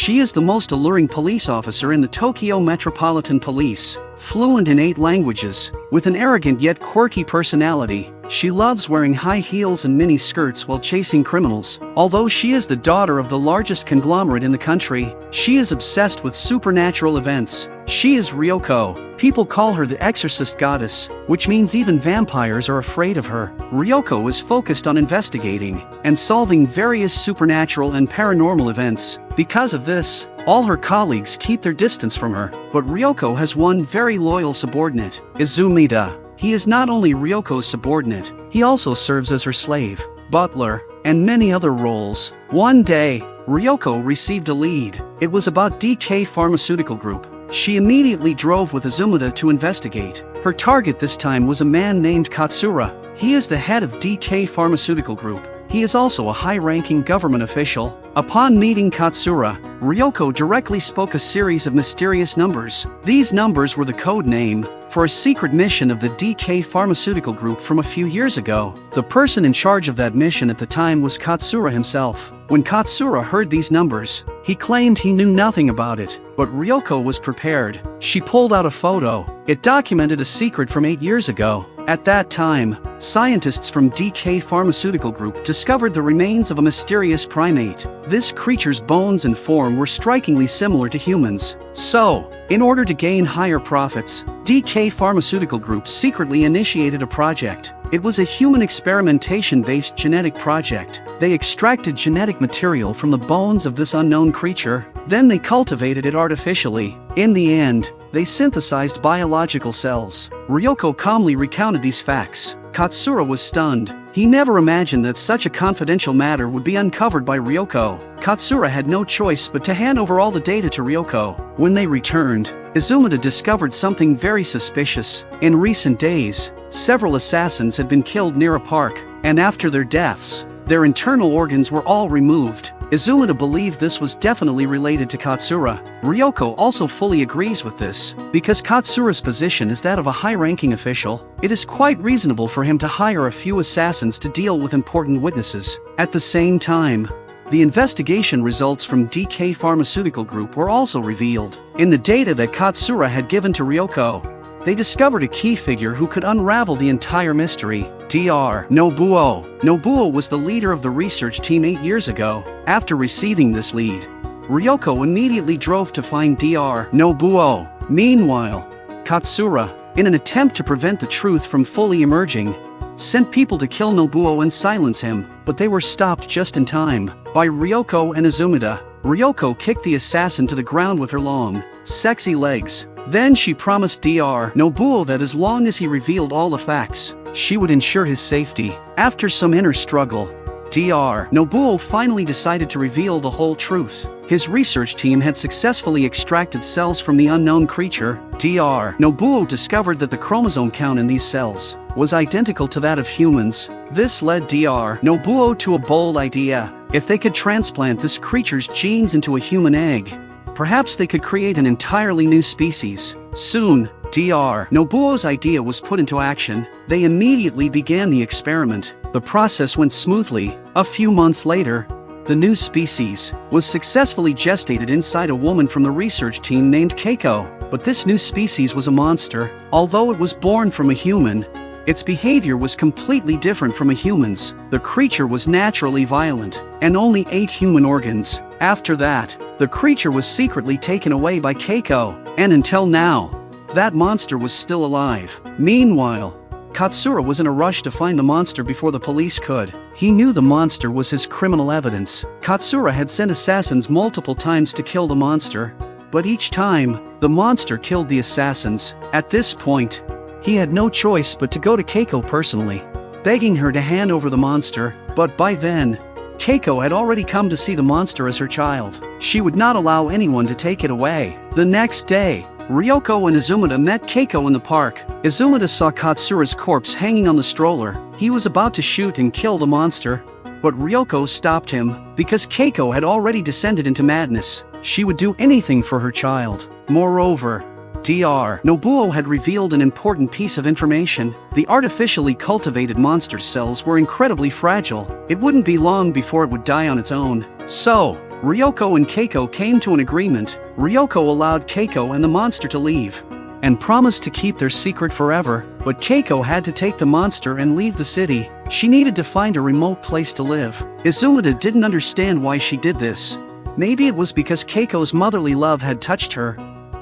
She is the most alluring police officer in the Tokyo Metropolitan Police, fluent in 8 languages, with an arrogant yet quirky personality. She loves wearing high heels and mini skirts while chasing criminals. Although she is the daughter of the largest conglomerate in the country, she is obsessed with supernatural events. She is Ryoko. People call her the exorcist goddess, which means even vampires are afraid of her. Ryoko is focused on investigating and solving various supernatural and paranormal events. Because of this, all her colleagues keep their distance from her. But Ryoko has one very loyal subordinate, Izumida. He is not only Ryoko's subordinate, he also serves as her slave, butler, and many other roles. One day, Ryoko received a lead. It was about DK Pharmaceutical Group. She immediately drove with Izumida to investigate. Her target this time was a man named Katsura. He is the head of DK Pharmaceutical Group. He is also a high-ranking government official. Upon meeting Katsura, Ryoko directly spoke a series of mysterious numbers. These numbers were the code name for a secret mission of the DK Pharmaceutical Group from a few years ago. The person in charge of that mission at the time was Katsura himself. When Katsura heard these numbers, he claimed he knew nothing about it, but Ryoko was prepared. She pulled out a photo. It documented a secret from 8 years ago. At that time, scientists from DK Pharmaceutical Group discovered the remains of a mysterious primate. This creature's bones and form were strikingly similar to humans. So, in order to gain higher profits, DK Pharmaceutical Group secretly initiated a project. It was a human experimentation-based genetic project. They extracted genetic material from the bones of this unknown creature, then they cultivated it artificially. In the end, they synthesized biological cells. Ryoko calmly recounted these facts. Katsura was stunned. He never imagined that such a confidential matter would be uncovered by Ryoko. Katsura had no choice but to hand over all the data to Ryoko. When they returned, Izumida discovered something very suspicious. In recent days, several assassins had been killed near a park, and after their deaths, their internal organs were all removed. Izumida believed this was definitely related to Katsura. Ryoko also fully agrees with this. Because Katsura's position is that of a high-ranking official, it is quite reasonable for him to hire a few assassins to deal with important witnesses. At the same time, the investigation results from DK Pharmaceutical Group were also revealed. In the data that Katsura had given to Ryoko, they discovered a key figure who could unravel the entire mystery. Dr. Nobuo. Nobuo was the leader of the research team 8 years ago. After receiving this lead, Ryoko immediately drove to find Dr. Nobuo. Meanwhile, Katsura, in an attempt to prevent the truth from fully emerging, sent people to kill Nobuo and silence him, but they were stopped just in time by Ryoko and Izumida. Ryoko kicked the assassin to the ground with her long, sexy legs. Then she promised Dr. Nobuo that as long as he revealed all the facts, she would ensure his safety. After some inner struggle, Dr. Nobuo finally decided to reveal the whole truth. His research team had successfully extracted cells from the unknown creature. Dr. Nobuo discovered that the chromosome count in these cells was identical to that of humans. This led Dr. Nobuo to a bold idea. If they could transplant this creature's genes into a human egg, perhaps they could create an entirely new species. Soon, Dr. Nobuo's idea was put into action. They immediately began the experiment. The process went smoothly. A few months later, the new species was successfully gestated inside a woman from the research team named Keiko. But this new species was a monster. Although it was born from a human, its behavior was completely different from a human's. The creature was naturally violent, and only ate human organs. After that, the creature was secretly taken away by Keiko, and until now, that monster was still alive. Meanwhile, Katsura was in a rush to find the monster before the police could. He knew the monster was his criminal evidence. Katsura had sent assassins multiple times to kill the monster, but each time, the monster killed the assassins. At this point, he had no choice but to go to Keiko personally, begging her to hand over the monster, but by then, Keiko had already come to see the monster as her child. She would not allow anyone to take it away. The next day, Ryoko and Izumida met Keiko in the park. Izumida saw Katsura's corpse hanging on the stroller. He was about to shoot and kill the monster, but Ryoko stopped him. Because Keiko had already descended into madness, she would do anything for her child. Moreover, Dr. Nobuo had revealed an important piece of information. The artificially cultivated monster cells were incredibly fragile. It wouldn't be long before it would die on its own. So, Ryoko and Keiko came to an agreement. Ryoko allowed Keiko and the monster to leave and promised to keep their secret forever, but Keiko had to take the monster and leave the city. She needed to find a remote place to live. Izumata didn't understand why she did this. Maybe it was because Keiko's motherly love had touched her.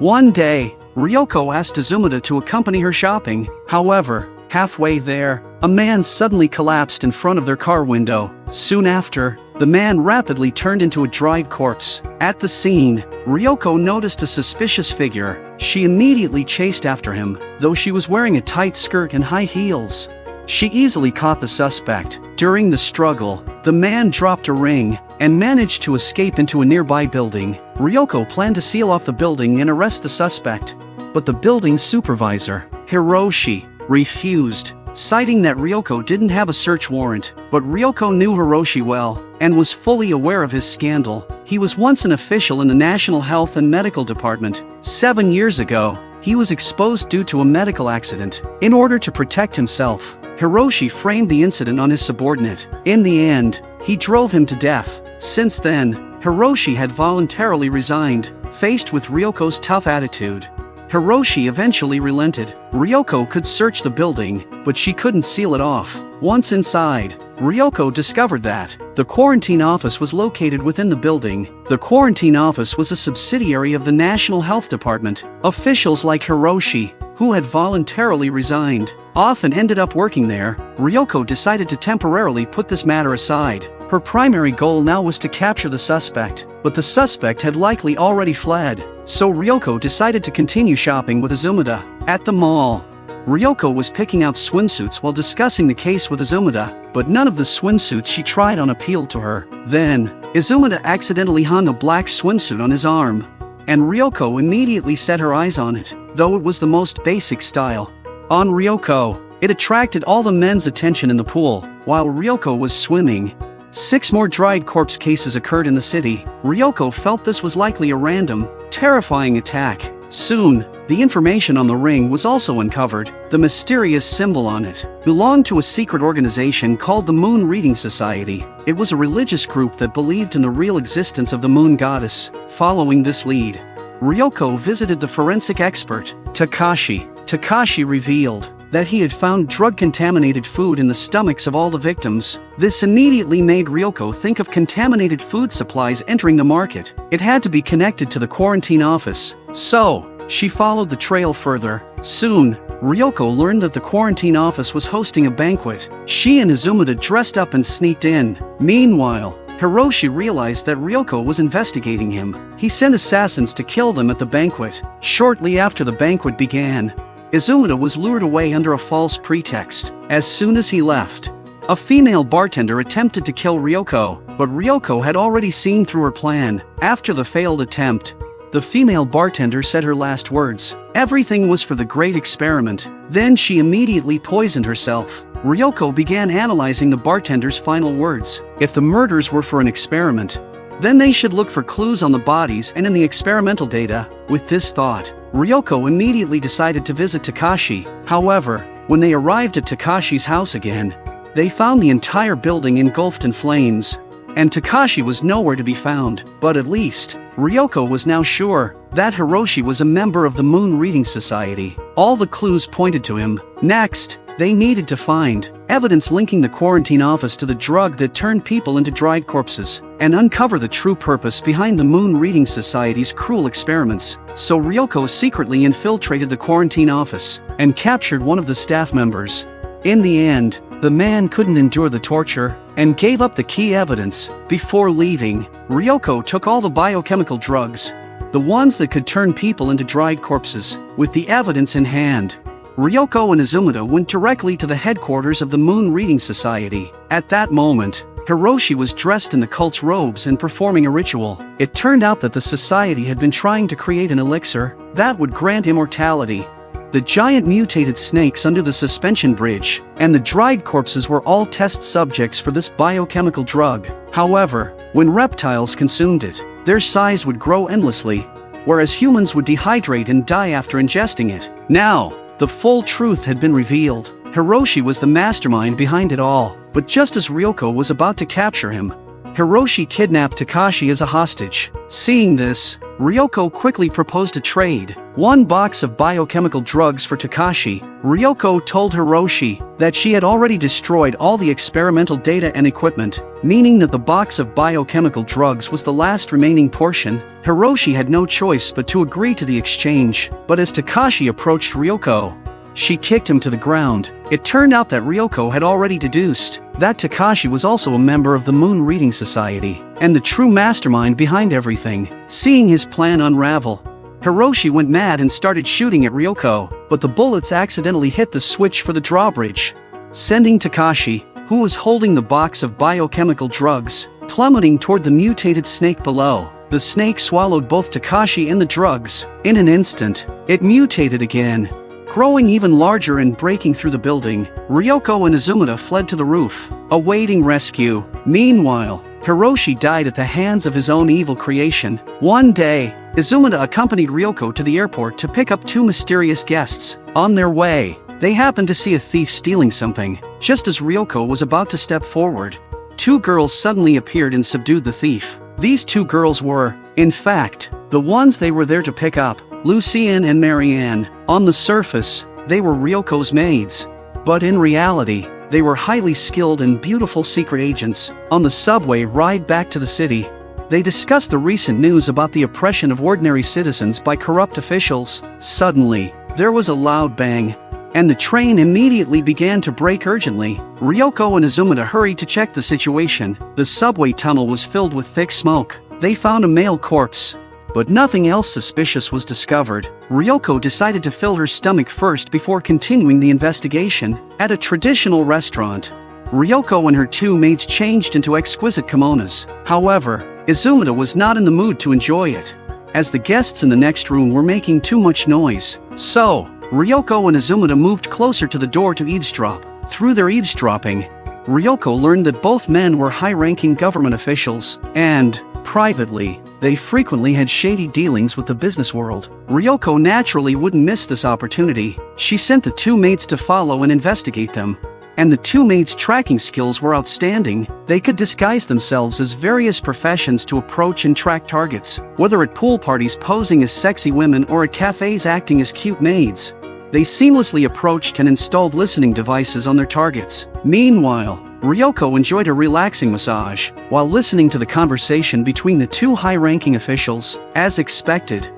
One day, Ryoko asked Izumata to accompany her shopping. However, halfway there, a man suddenly collapsed in front of their car window. Soon after, the man rapidly turned into a dried corpse. At the scene, Ryoko noticed a suspicious figure. She immediately chased after him, though she was wearing a tight skirt and high heels. She easily caught the suspect. During the struggle, the man dropped a ring and managed to escape into a nearby building. Ryoko planned to seal off the building and arrest the suspect, but the building supervisor, Hiroshi, refused, citing that Ryoko didn't have a search warrant. But Ryoko knew Hiroshi well and was fully aware of his scandal. He was once an official in the National Health and Medical Department. 7 years ago, he was exposed due to a medical accident. In order to protect himself, Hiroshi framed the incident on his subordinate. In the end, he drove him to death. Since then, Hiroshi had voluntarily resigned. Faced with Ryoko's tough attitude, Hiroshi eventually relented. Ryoko could search the building, but she couldn't seal it off. Once inside, Ryoko discovered that the quarantine office was located within the building. The quarantine office was a subsidiary of the National Health Department. Officials like Hiroshi, who had voluntarily resigned, often ended up working there. Ryoko decided to temporarily put this matter aside. Her primary goal now was to capture the suspect, but the suspect had likely already fled. So Ryoko decided to continue shopping with Izumata. At the mall, Ryoko was picking out swimsuits while discussing the case with Izumata, but none of the swimsuits she tried on appealed to her. Then, Izumata accidentally hung a black swimsuit on his arm, and Ryoko immediately set her eyes on it, though it was the most basic style. On Ryoko, it attracted all the men's attention in the pool. While Ryoko was swimming, 6 more dried corpse cases occurred in the city. Ryoko felt this was likely a random, terrifying attack. Soon, the information on the ring was also uncovered. The mysterious symbol on it belonged to a secret organization called the Moon Reading Society. It was a religious group that believed in the real existence of the moon goddess. Following this lead, Ryoko visited the forensic expert, Takashi. Takashi revealed that he had found drug-contaminated food in the stomachs of all the victims. This immediately made Ryoko think of contaminated food supplies entering the market. It had to be connected to the quarantine office, so she followed the trail further. Soon, Ryoko learned that the quarantine office was hosting a banquet. She and Izumata dressed up and sneaked in. Meanwhile, Hiroshi realized that Ryoko was investigating him. He sent assassins to kill them at the banquet. Shortly after the banquet began, Izumata was lured away under a false pretext. As soon as he left, a female bartender attempted to kill Ryoko, but Ryoko had already seen through her plan. After the failed attempt, the female bartender said her last words. Everything was for the great experiment. Then she immediately poisoned herself. Ryoko began analyzing the bartender's final words. If the murders were for an experiment, then they should look for clues on the bodies and in the experimental data. With this thought, Ryoko immediately decided to visit Takashi. However, when they arrived at Takashi's house again, they found the entire building engulfed in flames, and Takashi was nowhere to be found. But at least, Ryoko was now sure that Hiroshi was a member of the Moon Reading Society. All the clues pointed to him. Next, they needed to find evidence linking the quarantine office to the drug that turned people into dried corpses, and uncover the true purpose behind the Moon Reading Society's cruel experiments. So Ryoko secretly infiltrated the quarantine office and captured one of the staff members. In the end, the man couldn't endure the torture and gave up the key evidence. Before leaving, Ryoko took all the biochemical drugs, the ones that could turn people into dried corpses. With the evidence in hand, Ryoko and Izumata went directly to the headquarters of the Moon Reading Society. At that moment, Hiroshi was dressed in the cult's robes and performing a ritual. It turned out that the society had been trying to create an elixir that would grant immortality. The giant mutated snakes under the suspension bridge and the dried corpses were all test subjects for this biochemical drug. However, when reptiles consumed it, their size would grow endlessly, whereas humans would dehydrate and die after ingesting it. Now, the full truth had been revealed. Hiroshi was the mastermind behind it all, but just as Ryoko was about to capture him, Hiroshi kidnapped Takashi as a hostage. Seeing this, Ryoko quickly proposed a trade. 1 box of biochemical drugs for Takashi. Ryoko told Hiroshi that she had already destroyed all the experimental data and equipment, meaning that the box of biochemical drugs was the last remaining portion. Hiroshi had no choice but to agree to the exchange, but as Takashi approached Ryoko, she kicked him to the ground. It turned out that Ryoko had already deduced that Takashi was also a member of the Moon Reading Society, and the true mastermind behind everything. Seeing his plan unravel, Hiroshi went mad and started shooting at Ryoko, but the bullets accidentally hit the switch for the drawbridge, sending Takashi, who was holding the box of biochemical drugs, plummeting toward the mutated snake below. The snake swallowed both Takashi and the drugs. In an instant, it mutated again, growing even larger and breaking through the building. Ryoko and Izumata fled to the roof, awaiting rescue. Meanwhile, Hiroshi died at the hands of his own evil creation. One day, Izumata accompanied Ryoko to the airport to pick up 2 mysterious guests. On their way, they happened to see a thief stealing something. Just as Ryoko was about to step forward, 2 girls suddenly appeared and subdued the thief. These 2 girls were, in fact, the ones they were there to pick up, Lucienne and Marianne. On the surface, they were Ryoko's maids, but in reality, they were highly skilled and beautiful secret agents. On the subway ride back to the city, they discussed the recent news about the oppression of ordinary citizens by corrupt officials. Suddenly, there was a loud bang, and the train immediately began to brake urgently. Ryoko and Izumata hurried to check the situation. The subway tunnel was filled with thick smoke. They found a male corpse, but nothing else suspicious was discovered. Ryoko decided to fill her stomach first before continuing the investigation. At a traditional restaurant, Ryoko and her 2 maids changed into exquisite kimonos. However, Izumata was not in the mood to enjoy it, as the guests in the next room were making too much noise. So, Ryoko and Izumata moved closer to the door to eavesdrop. Through their eavesdropping, Ryoko learned that both men were high-ranking government officials, and, privately, they frequently had shady dealings with the business world. Ryoko naturally wouldn't miss this opportunity. She sent the 2 maids to follow and investigate them, and the 2 maids' tracking skills were outstanding. They could disguise themselves as various professions to approach and track targets, whether at pool parties posing as sexy women or at cafes acting as cute maids. They seamlessly approached and installed listening devices on their targets. Meanwhile, Ryoko enjoyed a relaxing massage while listening to the conversation between the 2 high-ranking officials. As expected,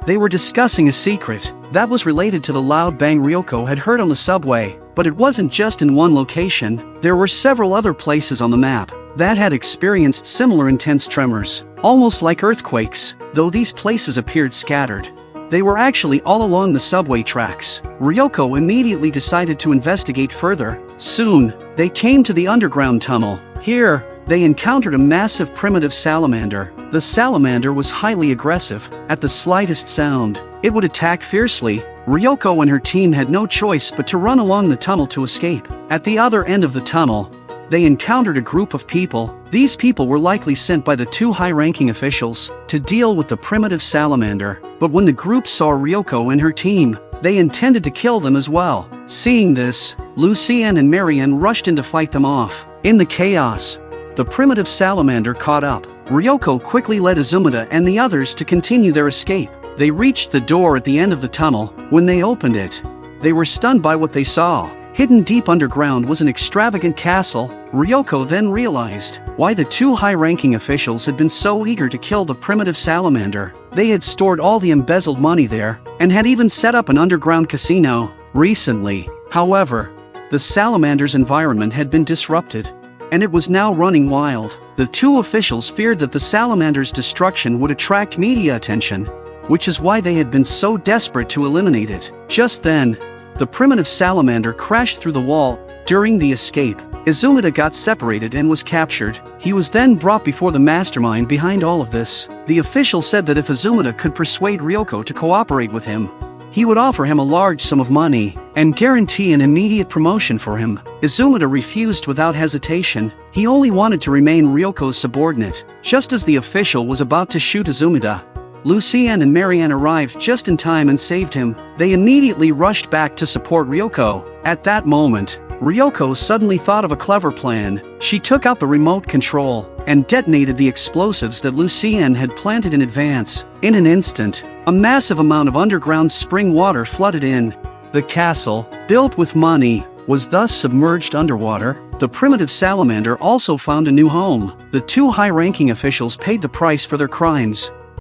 they were discussing a secret that was related to the loud bang Ryoko had heard on the subway. But it wasn't just in one location. There were several other places on the map that had experienced similar intense tremors, almost like earthquakes, though these places appeared scattered. They were actually all along the subway tracks. Ryoko immediately decided to investigate further. Soon, they came to the underground tunnel. Here, they encountered a massive primitive salamander. The salamander was highly aggressive. At the slightest sound, it would attack fiercely. Ryoko and her team had no choice but to run along the tunnel to escape. At the other end of the tunnel, they encountered a group of people. These people were likely sent by the 2 high-ranking officials to deal with the primitive salamander. But when the group saw Ryoko and her team, they intended to kill them as well. Seeing this, Lucienne and Marianne rushed in to fight them off. In the chaos, the primitive salamander caught up. Ryoko quickly led Izumata and the others to continue their escape. They reached the door at the end of the tunnel. When they opened it, they were stunned by what they saw. Hidden deep underground was an extravagant castle. Ryoko then realized why the 2 high-ranking officials had been so eager to kill the primitive salamander. They had stored all the embezzled money there, and had even set up an underground casino. Recently, however, the salamander's environment had been disrupted, and it was now running wild. The 2 officials feared that the salamander's destruction would attract media attention, which is why they had been so desperate to eliminate it. Just then, the primitive salamander crashed through the wall. During the escape, Izumata got separated and was captured. He was then brought before the mastermind behind all of this. The official said that if Izumata could persuade Ryoko to cooperate with him, he would offer him a large sum of money and guarantee an immediate promotion for him. Izumata refused without hesitation. He only wanted to remain Ryoko's subordinate. Just as the official was about to shoot Izumata, Lucienne and Marianne arrived just in time and saved him. They immediately rushed back to support Ryoko. At that moment, Ryoko suddenly thought of a clever plan. She took out the remote control and detonated the explosives that Lucien had planted in advance. In an instant, a massive amount of underground spring water flooded in. The castle, built with money, was thus submerged underwater. The primitive salamander also found a new home. The two high-ranking officials paid the price for their crimes.